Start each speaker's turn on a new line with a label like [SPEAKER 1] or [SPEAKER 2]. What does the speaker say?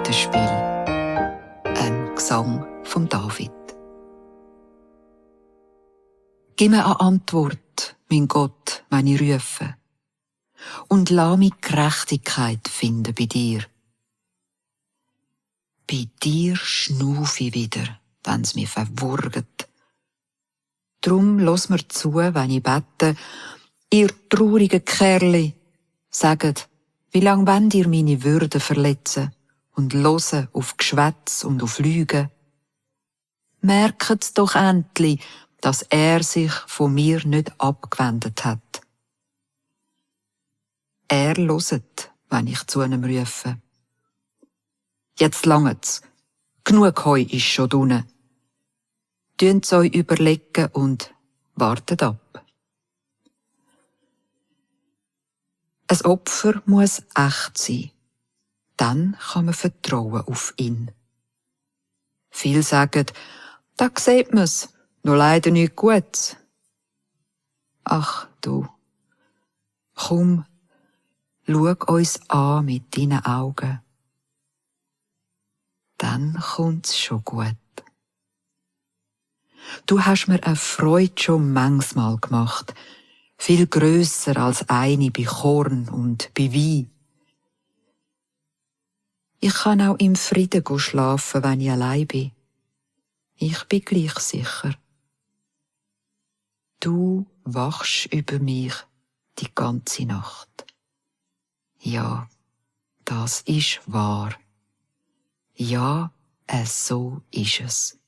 [SPEAKER 1] Gettenspiel. Ein Gesang vom David. Gib mir eine Antwort, mein Gott, wenn ich rufe. Und lass mich Gerechtigkeit finden bei dir. Bei dir schnufe ich wieder, wenn's mich verwurget. Drum lass mir zu, wenn ich bete, ihr traurigen Kerli, sagt, wie lang wollt ihr meine Würde verletzen und hören auf Geschwätz und auf Lügen? Merkt's doch endlich, dass er sich von mir nicht abgewendet hat. Er hört, wenn ich zu ihm rufe. Jetzt langt's. Genug Heu ist schon drunten. Tönt's euch überlegen und wartet ab. Ein Opfer muss echt sein. Dann kann man vertrauen auf ihn. Viele sagen, da sieht man's, nur leider nicht gut. Ach du, komm, schau uns an mit deinen Augen. Dann kommt's schon gut. Du hast mir eine Freude schon manchmal gemacht, viel grösser als eine bei Korn und bei Wein. Ich kann auch im Frieden schlafen, wenn ich allein bin. Ich bin gleich sicher. Du wachst über mich die ganze Nacht. Ja, das ist wahr. Ja, so ist es.